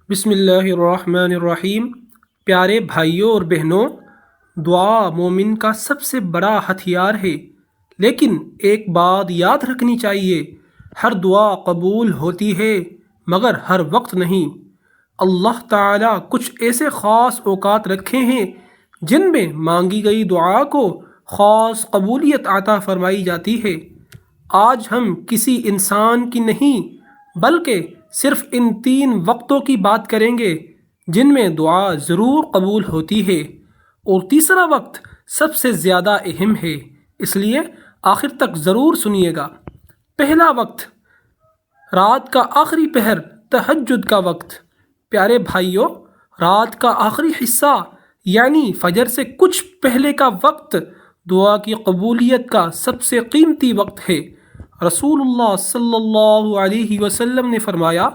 بسم اللہ الرحمن الرحیم۔ پیارے بھائیوں اور بہنوں، دعا مومن کا سب سے بڑا ہتھیار ہے، لیکن ایک بات یاد رکھنی چاہیے، ہر دعا قبول ہوتی ہے مگر ہر وقت نہیں۔ اللہ تعالیٰ کچھ ایسے خاص اوقات رکھے ہیں جن میں مانگی گئی دعا کو خاص قبولیت عطا فرمائی جاتی ہے۔ آج ہم کسی انسان کی نہیں بلکہ صرف ان 3 وقتوں کی بات کریں گے جن میں دعا ضرور قبول ہوتی ہے، اور تیسرا وقت سب سے زیادہ اہم ہے، اس لیے آخر تک ضرور سنیے گا۔ پہلا وقت، رات کا آخری پہر، تہجد کا وقت۔ پیارے بھائیوں، رات کا آخری حصہ یعنی فجر سے کچھ پہلے کا وقت دعا کی قبولیت کا سب سے قیمتی وقت ہے۔ رسول اللہ صلی اللہ علیہ وسلم نے فرمایا،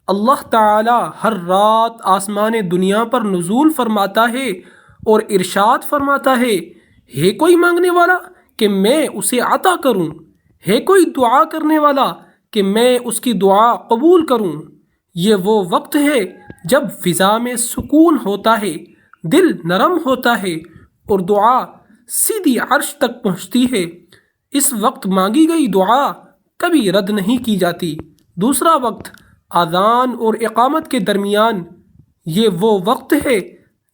اللہ تعالی ہر رات آسمان دنیا پر نزول فرماتا ہے اور ارشاد فرماتا ہے کوئی مانگنے والا کہ میں اسے عطا کروں، ہے کوئی دعا کرنے والا کہ میں اس کی دعا قبول کروں۔ یہ وہ وقت ہے جب فضا میں سکون ہوتا ہے، دل نرم ہوتا ہے اور دعا سیدھی عرش تک پہنچتی ہے۔ اس وقت مانگی گئی دعا کبھی رد نہیں کی جاتی۔ دوسرا وقت، اذان اور اقامت کے درمیان۔ یہ وہ وقت ہے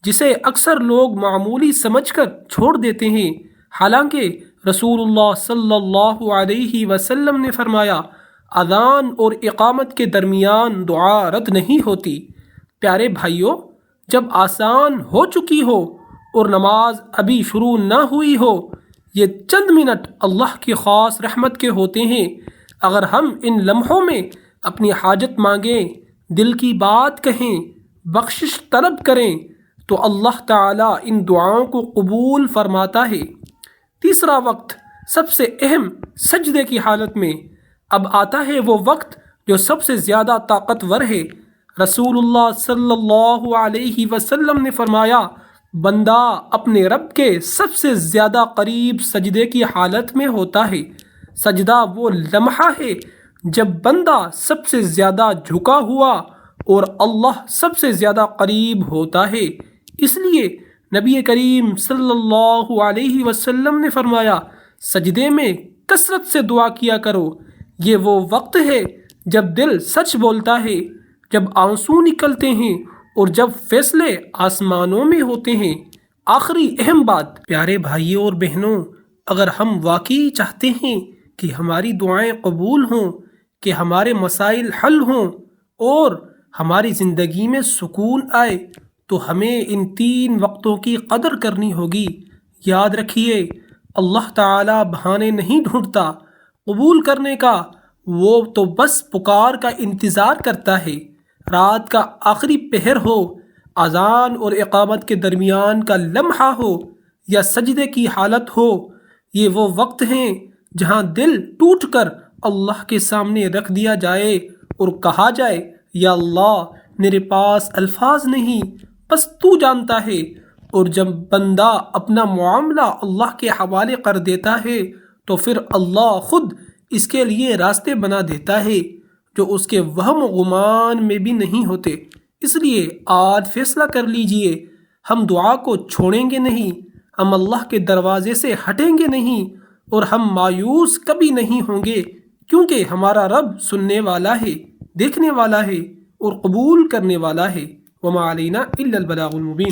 جسے اکثر لوگ معمولی سمجھ کر چھوڑ دیتے ہیں، حالانکہ رسول اللہ صلی اللہ علیہ وسلم نے فرمایا، اذان اور اقامت کے درمیان دعا رد نہیں ہوتی۔ پیارے بھائیوں، جب آسان ہو چکی ہو اور نماز ابھی شروع نہ ہوئی ہو، یہ چند منٹ اللہ کی خاص رحمت کے ہوتے ہیں۔ اگر ہم ان لمحوں میں اپنی حاجت مانگیں، دل کی بات کہیں، بخشش طلب کریں تو اللہ تعالیٰ ان دعاؤں کو قبول فرماتا ہے۔ تیسرا وقت، سب سے اہم، سجدے کی حالت میں۔ اب آتا ہے وہ وقت جو سب سے زیادہ طاقتور ہے۔ رسول اللہ صلی اللہ علیہ وسلم نے فرمایا، بندہ اپنے رب کے سب سے زیادہ قریب سجدے کی حالت میں ہوتا ہے۔ سجدہ وہ لمحہ ہے جب بندہ سب سے زیادہ جھکا ہوا اور اللہ سب سے زیادہ قریب ہوتا ہے۔ اس لیے نبی کریم صلی اللہ علیہ وسلم نے فرمایا، سجدے میں کثرت سے دعا کیا کرو۔ یہ وہ وقت ہے جب دل سچ بولتا ہے، جب آنسو نکلتے ہیں اور جب فیصلے آسمانوں میں ہوتے ہیں۔ آخری اہم بات، پیارے بھائیوں اور بہنوں، اگر ہم واقعی چاہتے ہیں کہ ہماری دعائیں قبول ہوں، کہ ہمارے مسائل حل ہوں اور ہماری زندگی میں سکون آئے، تو ہمیں ان 3 وقتوں کی قدر کرنی ہوگی۔ یاد رکھیے، اللہ تعالیٰ بہانے نہیں ڈھونڈتا قبول کرنے کا، وہ تو بس پکار کا انتظار کرتا ہے۔ رات کا آخری پہر ہو، اذان اور اقامت کے درمیان کا لمحہ ہو یا سجدے کی حالت ہو، یہ وہ وقت ہیں جہاں دل ٹوٹ کر اللہ کے سامنے رکھ دیا جائے اور کہا جائے، یا اللہ، میرے پاس الفاظ نہیں، بس تو جانتا ہے۔ اور جب بندہ اپنا معاملہ اللہ کے حوالے کر دیتا ہے تو پھر اللہ خود اس کے لیے راستے بنا دیتا ہے جو اس کے وہم و گمان میں بھی نہیں ہوتے۔ اس لیے آج فیصلہ کر لیجئے، ہم دعا کو چھوڑیں گے نہیں، ہم اللہ کے دروازے سے ہٹیں گے نہیں، اور ہم مایوس کبھی نہیں ہوں گے، کیونکہ ہمارا رب سننے والا ہے، دیکھنے والا ہے اور قبول کرنے والا ہے۔ وما علینا الا البلاغ المبین۔